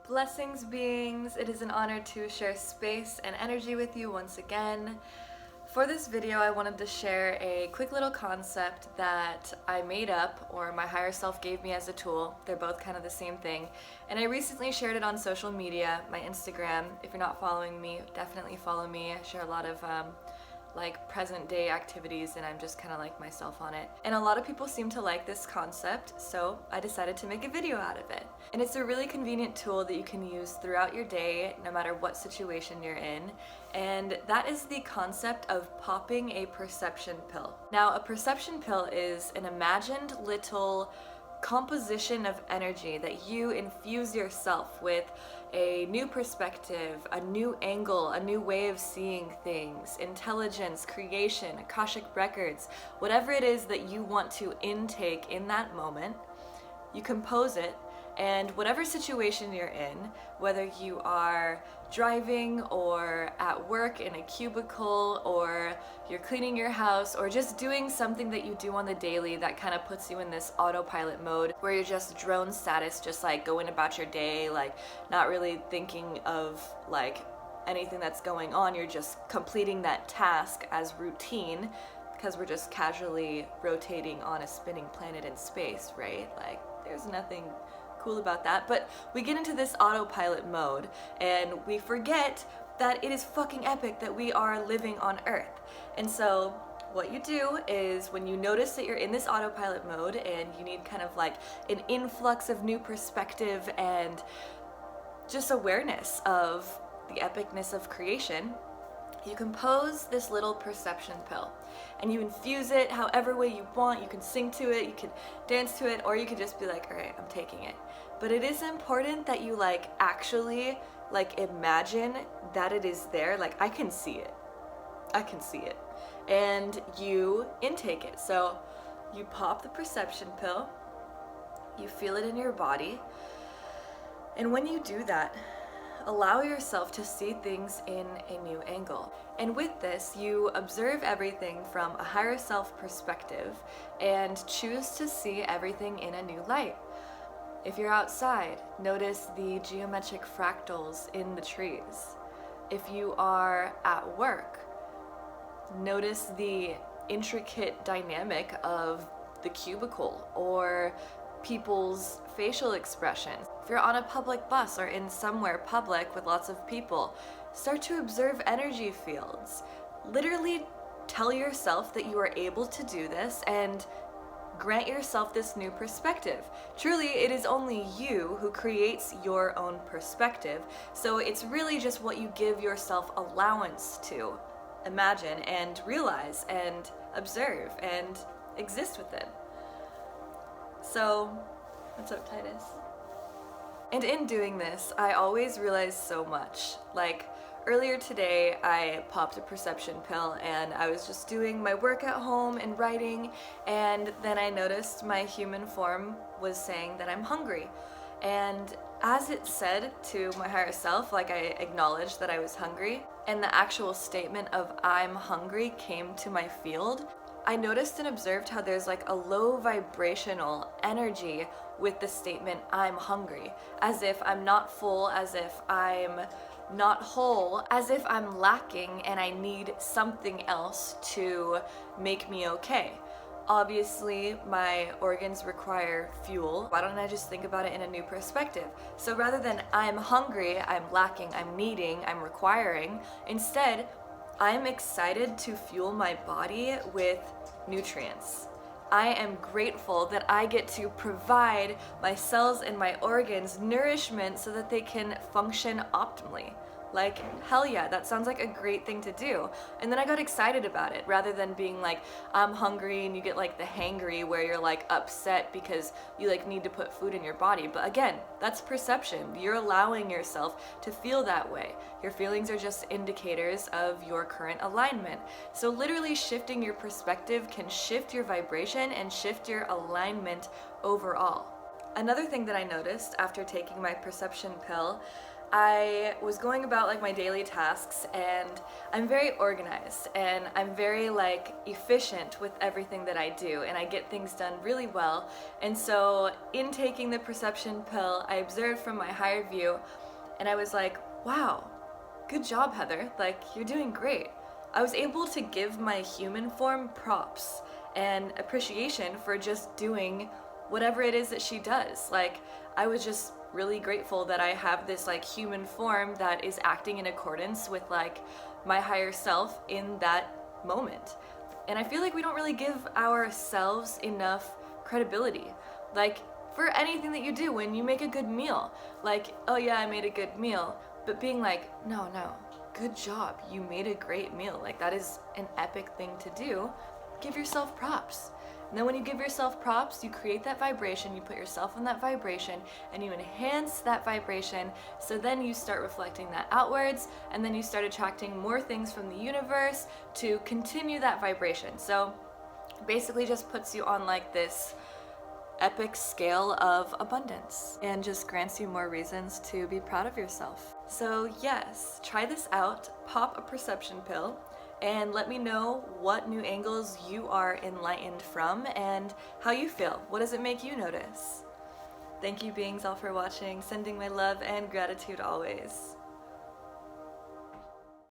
Blessings, beings. It is an honor to share space and energy with you once again. For this video, I wanted to share a quick little concept that I made up, or my higher self gave me as a tool. They're both kind of the same thing. And I recently shared it on social media, my Instagram. If you're not following me, definitely follow me. I share a lot of like present day activities, and I'm just kind of like myself on it. And a lot of people seem to like this concept, so I decided to make a video out of it. And it's a really convenient tool that you can use throughout your day, no matter what situation you're in. And that is the concept of popping a perception pill. Now, a perception pill is an imagined little composition of energy that you infuse yourself with a new perspective, a new angle, a new way of seeing things, intelligence, creation, Akashic records, whatever it is that you want to intake in that moment. You compose it, and whatever situation you're in, whether you are driving or at work in a cubicle, or you're cleaning your house, or just doing something that you do on the daily that kind of puts you in this autopilot mode where you're just drone status, just like going about your day, like not really thinking of like anything that's going on. You're just completing that task as routine because we're just casually rotating on a spinning planet in space, right? Like there's nothing cool about that, but we get into this autopilot mode and we forget that it is fucking epic that we are living on Earth. And so what you do is, when you notice that you're in this autopilot mode and you need kind of like an influx of new perspective and just awareness of the epicness of creation, you compose this little perception pill and you infuse it however way you want. You can sing to it, you can dance to it, or you can just be like, all right, I'm taking it. But it is important that you like actually like imagine that it is there. Like I can see it, and you intake it. So you pop the perception pill, you feel it in your body, and when you do that, allow yourself to see things in a new angle. And with this, you observe everything from a higher self perspective and choose to see everything in a new light. If you're outside, notice the geometric fractals in the trees. If you are at work, notice the intricate dynamic of the cubicle or people's facial expressions. If you're on a public bus or in somewhere public with lots of people, start to observe energy fields. Literally tell yourself that you are able to do this and grant yourself this new perspective. Truly, it is only you who creates your own perspective, so it's really just what you give yourself allowance to imagine and realize and observe and exist within. So, what's up, Titus? And in doing this, I always realize so much. Like, earlier today, I popped a perception pill and I was just doing my work at home and writing, and then I noticed my human form was saying that I'm hungry. And as it said to my higher self, like I acknowledged that I was hungry, and the actual statement of I'm hungry came to my field, I noticed and observed how there's like a low vibrational energy with the statement I'm hungry, as if I'm not full, as if I'm not whole, as if I'm lacking and I need something else to make me okay. Obviously, my organs require fuel. Why don't I just think about it in a new perspective? So rather than I'm hungry, I'm lacking, I'm needing, I'm requiring, instead, I'm excited to fuel my body with nutrients. I am grateful that I get to provide my cells and my organs nourishment so that they can function optimally. Like, hell yeah, that sounds like a great thing to do. And then I got excited about it, rather than being like, I'm hungry, and you get like the hangry where you're like upset because you like need to put food in your body. But again, that's perception. You're allowing yourself to feel that way. Your feelings are just indicators of your current alignment. So literally shifting your perspective can shift your vibration and shift your alignment overall. Another thing that I noticed after taking my perception pill, I was going about like my daily tasks, and I'm very organized and I'm very like efficient with everything that I do, and I get things done really well. And so in taking the perception pill, I observed from my higher view, and I was like, wow, good job, Heather. Like, you're doing great. I was able to give my human form props and appreciation for just doing whatever it is that she does. Like, I was just really grateful that I have this like human form that is acting in accordance with like my higher self in that moment. And I feel like we don't really give ourselves enough credibility. Like, for anything that you do, when you make a good meal, like, oh yeah, I made a good meal, but being like, no, good job, you made a great meal. Like, that is an epic thing to do. Give yourself props. And then when you give yourself props, you create that vibration, you put yourself in that vibration, and you enhance that vibration, so then you start reflecting that outwards, and then you start attracting more things from the universe to continue that vibration. So basically just puts you on like this epic scale of abundance and just grants you more reasons to be proud of yourself. So yes, try this out, pop a perception pill, and let me know what new angles you are enlightened from and how you feel. What does it make you notice? Thank you, beings all, for watching. Sending my love and gratitude always.